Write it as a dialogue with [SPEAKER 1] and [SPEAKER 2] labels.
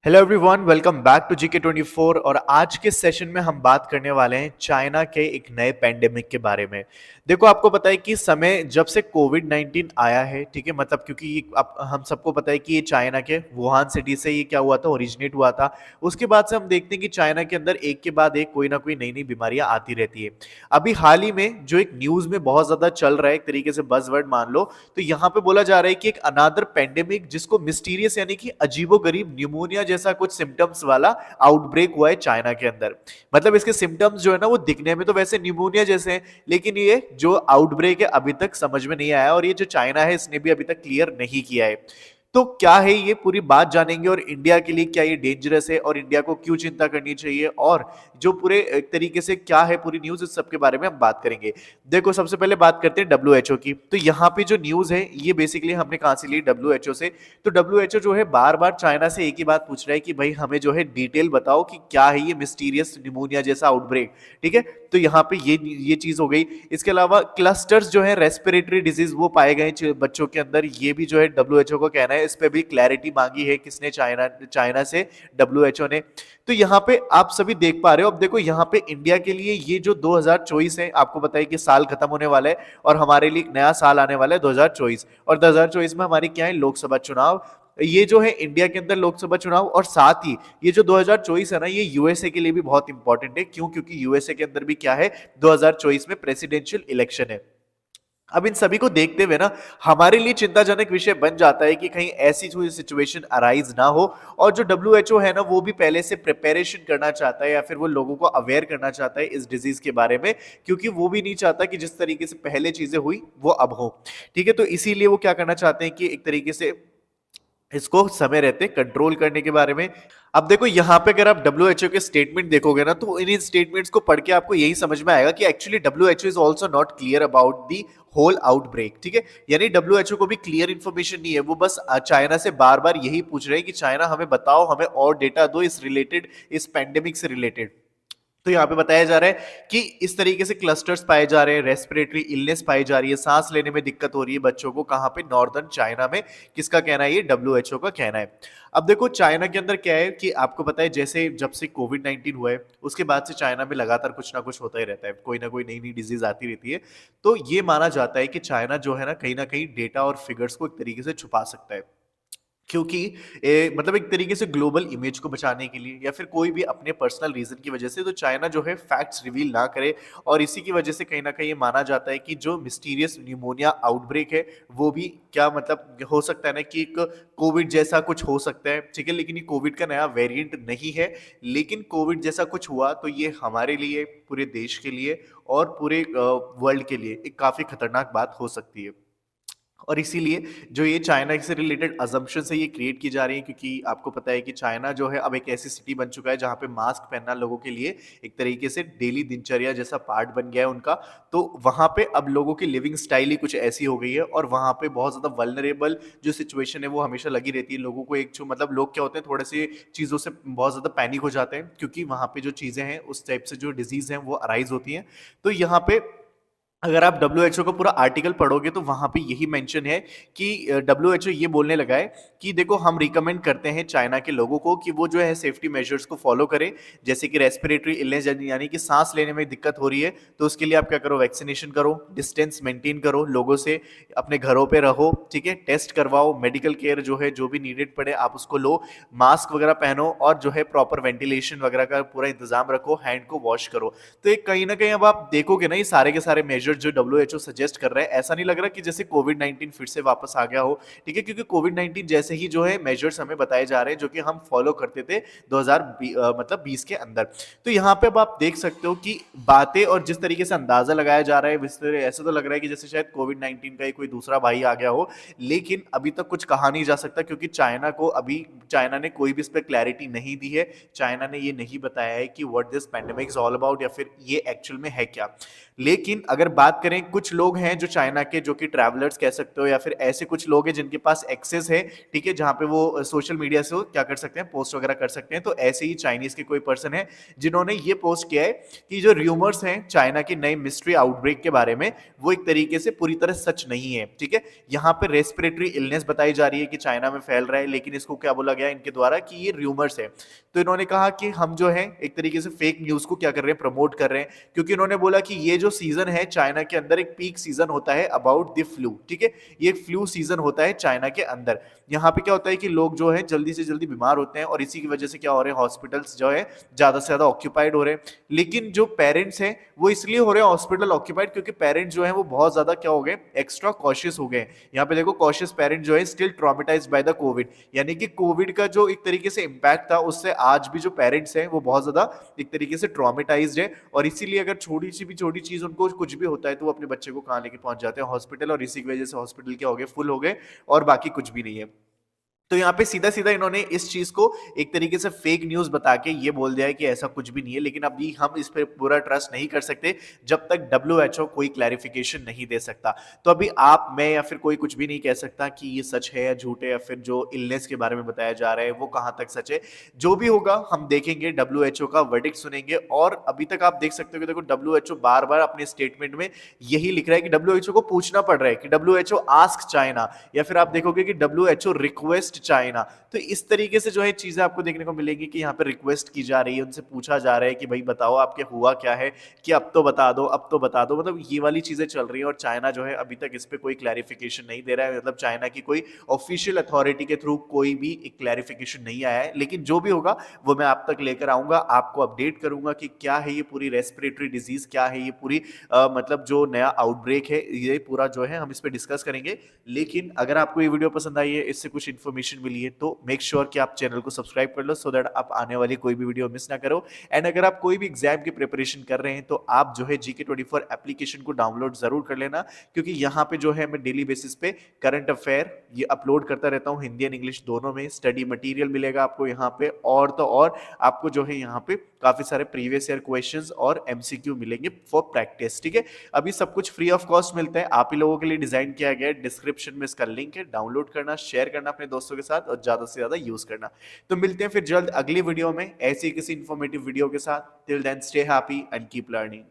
[SPEAKER 1] Hello everyone, welcome back to GK24। और आज के सेशन में हम बात करने वाले हैं चाइना के एक नए पैंडेमिक के बारे में। देखो, आपको पता है कि समय जब से कोविड 19 आया है, ठीक है, मतलब क्योंकि हम सबको पता है कि ये चाइना के वुहान सिटी से ये क्या हुआ था, ओरिजिनेट हुआ था। उसके बाद से हम देखते हैं कि चाइना के अंदर एक के बाद एक कोई ना कोई नई नई बीमारियां आती रहती है। अभी हाल ही में जो एक न्यूज में बहुत ज्यादा चल रहा है, एक तरीके से बज़वर्ड मान लो, तो यहाँ पे बोला जा रहा है कि एक अनादर पेंडेमिक जिसको मिस्टीरियस यानी कि अजीबोगरीब न्यूमोनिया जैसा कुछ सिम्टम्स वाला आउटब्रेक हुआ है चाइना के अंदर। मतलब इसके सिम्टम्स जो है ना, वो दिखने में तो वैसे न्यूमोनिया जैसे हैं, लेकिन ये जो आउटब्रेक है अभी तक समझ में नहीं आया, और ये जो चाइना है इसने भी अभी तक क्लियर नहीं किया है। तो क्या है ये पूरी बात जानेंगे, और इंडिया के लिए क्या ये डेंजरस है और इंडिया को क्यों चिंता करनी चाहिए, और जो पूरे एक तरीके से क्या है पूरी न्यूज, इस सब के बारे में हम बात करेंगे। देखो, सबसे पहले बात करते हैं डब्ल्यूएचओ की। तो यहाँ पे जो न्यूज है ये बेसिकली हमने कहां से ली, डब्ल्यूएचओ से। तो डब्ल्यूएचओ जो है बार बार चाइना से एक ही बात पूछ रहा है कि भाई हमें जो है डिटेल बताओ कि क्या है ये मिस्टीरियस निमोनिया जैसा आउटब्रेक। ठीक है, तो यहाँ पे ये चीज हो गई। इसके अलावा क्लस्टर्स जो है रेस्पिरेटरी डिजीज वो पाए गए बच्चों के अंदर, ये भी जो है डब्ल्यूएचओ को कहना है। इस पे भी क्लैरिटी मांगी है किसने, चाइना चाइना से डब्ल्यूएचओ ने। तो यहाँ पे आप सभी देख पा रहे हो। अब देखो, यहाँ पे इंडिया के लिए ये जो 2024 है, आपको बताइए कि साल खत्म होने वाला है और हमारे लिए एक नया साल आने वाला है 2024। और 2024 में हमारी क्या है, लोकसभा चुनाव। ये जो है इंडिया के अंदर लोकसभा चुनाव, और साथ ही ये जो 2024 है ना, ये यूएसए के लिए भी बहुत इंपॉर्टेंट है। क्यों? क्योंकि यूएसए के अंदर भी क्या है, 2024 में प्रेसिडेंशियल इलेक्शन है। अब इन सभी को देखते हुए ना, हमारे लिए चिंताजनक विषय बन जाता है कि कहीं ऐसी कोई सिचुएशन अराइज ना हो। और जो डब्ल्यूएचओ है ना, वो भी पहले से प्रिपरेशन करना चाहता है, या फिर वो लोगों को अवेयर करना चाहता है इस डिजीज के बारे में, क्योंकि वो भी नहीं चाहता कि जिस तरीके से पहले चीजें हुई वो अब हो। ठीक है, तो इसीलिए वो क्या करना चाहते हैं कि एक तरीके से इसको समय रहते कंट्रोल करने के बारे में। अब देखो, यहाँ पे अगर आप डब्ल्यूएचओ के स्टेटमेंट देखोगे ना, तो इन स्टेटमेंट्स को पढ़ के आपको यही समझ में आएगा कि actually WHO is also not clear about the whole outbreak. ठीक है, यानी डब्ल्यूएचओ को भी क्लियर इंफॉर्मेशन नहीं है। वो बस चाइना से बार बार यही पूछ रहे हैं कि चाइना हमें बताओ, हमें और डेटा दो इस रिलेटेड, इस पेंडेमिक से रिलेटेड। तो यहाँ पे बताया जा रहा है कि इस तरीके से क्लस्टर्स पाए जा रहे हैं, रेस्पिरेटरी इलनेस पाई जा रही है, सांस लेने में दिक्कत हो रही है बच्चों को। कहाँ पे? नॉर्दर्न चाइना में। किसका कहना है? ये डब्ल्यूएचओ का कहना है। अब देखो, चाइना के अंदर क्या है कि आपको पता है, जैसे जब से कोविड 19 हुआ है उसके बाद से चाइना में लगातार कुछ ना कुछ होता ही रहता है, कोई ना कोई नई नई डिजीज आती रहती है। तो ये माना जाता है कि चाइना जो है ना कहीं डेटा और फिगर्स को एक तरीके से छुपा सकता है। क्योंकि मतलब एक तरीके से ग्लोबल इमेज को बचाने के लिए, या फिर कोई भी अपने पर्सनल रीजन की वजह से, तो चाइना जो है फैक्ट्स रिवील ना करे। और इसी की वजह से कहीं ना कहीं ये माना जाता है कि जो मिस्टीरियस न्यूमोनिया आउटब्रेक है, वो भी क्या मतलब हो सकता है ना कि एक कोविड जैसा कुछ हो सकता है। ठीक है, लेकिन ये कोविड का नया वेरिएंट नहीं है। लेकिन कोविड जैसा कुछ हुआ तो ये हमारे लिए, पूरे देश के लिए और पूरे वर्ल्ड के लिए एक काफी खतरनाक बात हो सकती है। और इसीलिए जो ये चाइना से रिलेटेड अजम्पशन है ये क्रिएट की जा रही है, क्योंकि आपको पता है कि चाइना जो है अब एक ऐसी सिटी बन चुका है जहाँ पे मास्क पहनना लोगों के लिए एक तरीके से डेली दिनचर्या जैसा पार्ट बन गया है उनका। तो वहाँ पे अब लोगों की लिविंग स्टाइल ही कुछ ऐसी हो गई है, और वहाँ पे बहुत ज़्यादा वल्नरेबल जो सिचुएशन है वो हमेशा लगी रहती है लोगों को। एक जो मतलब लोग क्या होते हैं, थोड़े से चीज़ों से बहुत ज़्यादा पैनिक हो जाते हैं, क्योंकि वहाँ पे जो चीज़ें हैं उस टाइप से जो डिजीज़ हैं वो अराइज होती हैं। तो यहाँ पे अगर आप डब्ल्यूएचओ का पूरा आर्टिकल पढ़ोगे तो वहां पे यही मेंशन है कि डब्ल्यूएचओ ये बोलने लगा है कि देखो, हम रिकमेंड करते हैं चाइना के लोगों को कि वो जो है सेफ्टी मेजर्स को फॉलो करें, जैसे कि रेस्पिरेटरी इलनेस यानी कि सांस लेने में दिक्कत हो रही है, तो उसके लिए आप क्या करो, वैक्सीनेशन करो, डिस्टेंस मेंटेन करो लोगों से, अपने घरों पे रहो। ठीक है, टेस्ट करवाओ, मेडिकल केयर जो है जो भी नीडेड पड़े आप उसको लो, मास्क वगैरह पहनो, और जो है प्रॉपर वेंटिलेशन वगैरह का पूरा इंतजाम रखो, हैंड को वॉश करो। तो एक कहीं ना कहीं अब आप देखोगे ना, ये सारे के सारे मेजर जो डब्ल्यूएचओ सजेस्ट कर रहा है, ऐसा नहीं लग रहा कि जैसे कोविड 19 फिर से वापस आ गया हो। ठीक है, क्योंकि कोविड 19 जैसे ही जो है मेजर्स हमें बताए जा रहे हैं जो कि हम फॉलो करते थे 2020 के अंदर। तो यहाँ पे अब आप देख सकते हो कि बातें और जिस तरीके से अंदाजा लगाया जा रहा है, ऐसा तो लग रहा है कि जैसे शायद कोविड 19 का ही कोई दूसरा भाई आ गया हो। लेकिन अभी तक कुछ कहा नहीं जा सकता, क्योंकि चाइना ने कोई भी इस पर क्लैरिटी नहीं दी है। चाइना ने ये नहीं बताया है कि what this pandemic is all about, या फिर ये एक्चुअल में है क्या। लेकिन अगर बात करें, कुछ लोग हैं जो चाइना के, जो कि ट्रैवलर्स कह सकते हो, या फिर ऐसे कुछ लोग हैं जिनके पास एक्सेस है, ठीक है, जहां पे वो सोशल मीडिया से वो क्या कर सकते हैं, पोस्ट वगैरह कर सकते हैं। तो ऐसे ही चाइनीज के कोई पर्सन है जिन्होंने ये पोस्ट किया है कि जो र्यूमर्स हैं चाइना की नई मिस्ट्री आउटब्रेक के बारे में, वो एक तरीके से पूरी तरह सच नहीं है, ठीक है। यहाँ पे रेस्पिरेटरी इलनेस बताई जा रही है कि चाइना में फैल रहा है, लेकिन इसको क्या बोला गया इनके द्वारा कि ये र्यूमर्स है। तो इन्होंने कहा कि हम जो है एक तरीके से फेक न्यूज को क्या कर रहे हैं, प्रमोट कर रहे हैं, क्योंकि इन्होंने बोला कि ये जो सीजन है चाइना के अंदर, एक पीक सीजन होता है अबाउट द फ्लू, ठीक है, ये एक फ्लू सीजन होता है चाइना के अंदर। यहाँ पे क्या होता है कि लोग जो है जल्दी से जल्दी बीमार होते हैं, और इसी की वजह से क्या हो रहे हैं, हॉस्पिटल्स जो है ज्यादा से ज्यादा ऑक्यूपाइड हो रहे हैं। लेकिन जो पेरेंट्स हैं वो इसलिए हो रहे हैं हॉस्पिटल ऑक्यूपाइड क्योंकि पेरेंट्स जो है वो बहुत ज्यादा क्या हो गए, एक्स्ट्रा कॉशियस हो गए। यहाँ पे देखो, कॉशियस पेरेंट जो है still traumatised by the Covid, यानी कि कोविड का जो एक तरीके से इंपैक्ट था उससे आज भी जो पेरेंट्स हैं वो बहुत ज्यादा एक तरीके से ट्रॉमेटाइज्ड है, और इसीलिए अगर छोटी सी भी छोटी चीज उनको कुछ भी होता है तो वो अपने बच्चे को कहाँ लेके पहुंच जाते हैं, हॉस्पिटल, और इसी की वजह से हॉस्पिटल क्या हो गए, फुल हो गए, और बाकी कुछ भी नहीं है। तो यहाँ पे सीधा सीधा इन्होंने इस चीज को एक तरीके से फेक न्यूज बता के ये बोल दिया है कि ऐसा कुछ भी नहीं है, लेकिन अभी हम इस पे पूरा ट्रस्ट नहीं कर सकते जब तक WHO कोई क्लैरिफिकेशन नहीं दे सकता। तो अभी आप, मैं या फिर कोई कुछ भी नहीं कह सकता कि ये सच है या झूठ है, या फिर जो इलनेस के बारे में बताया जा रहा है वो कहां तक सच है। जो भी होगा हम देखेंगे, WHO का वर्डिक्ट सुनेंगे। और अभी तक आप देख सकते हो कि देखो, WHO बार बार अपने स्टेटमेंट में यही लिख रहा है कि WHO को पूछना पड़ रहा है कि WHO आस्क चाइना, या फिर आप देखोगे कि WHO रिक्वेस्ट चाइना। तो इस तरीके से जो है चीजें आपको देखने को मिलेगी कि यहाँ पे रिक्वेस्ट की जा रही है, उनसे पूछा जा रहा है कि भाई बताओ आपके हुआ क्या है, कि अब तो बता दो, अब तो बता दो, मतलब ये वाली चीजें चल रही है। और चाइना जो है अभी तक इस पे कोई क्लैरिफिकेशन नहीं दे रहा है, मतलब चाइना की कोई ऑफिशियल अथॉरिटी के थ्रू कोई भी एक क्लैरिफिकेशन नहीं आया है। लेकिन जो भी होगा वो मैं आप तक लेकर आऊंगा, आपको अपडेट करूंगा कि क्या है ये पूरी रेस्पिरेटरी डिजीज, क्या है ये पूरी मतलब जो नया आउटब्रेक है, ये पूरा जो है हम इस पे डिस्कस करेंगे। लेकिन अगर आपको ये वीडियो पसंद आई है, इससे कुछ इन्फॉर्मेशन मिली है, तो मेक श्योर कि आप चैनल को सब्सक्राइब कर लो, सो दैट आप आने वाली कोई भी वीडियो मिस ना करो। एंड अगर आप कोई भी एग्जाम की प्रिपरेशन कर रहे हैं तो आप जो है GK24 एप्लीकेशन को डाउनलोड जरूर कर लेना, क्योंकि यहाँ पे जो है मैं डेली बेसिस पे करंट अफेयर ये अपलोड करता रहता हूँ, हिंदी एंड इंग्लिश दोनों में। स्टडी मटेरियल मिलेगा आपको यहाँ पे, और तो और आपको जो है यहाँ पे काफी सारे प्रीवियस ईयर क्वेश्चंस और MCQ मिलेंगे फॉर प्रैक्टिस, ठीक है। अभी सब कुछ फ्री ऑफ कॉस्ट मिलता है, आप ही लोगों के लिए डिजाइन किया गया है। डिस्क्रिप्शन में इसका लिंक है, डाउनलोड करना, शेयर करना अपने दोस्तों के साथ, और ज्यादा से ज्यादा यूज करना। तो मिलते हैं फिर जल्द अगली वीडियो में ऐसी किसी इंफॉर्मेटिव वीडियो के साथ। Till then stay happy and keep learning.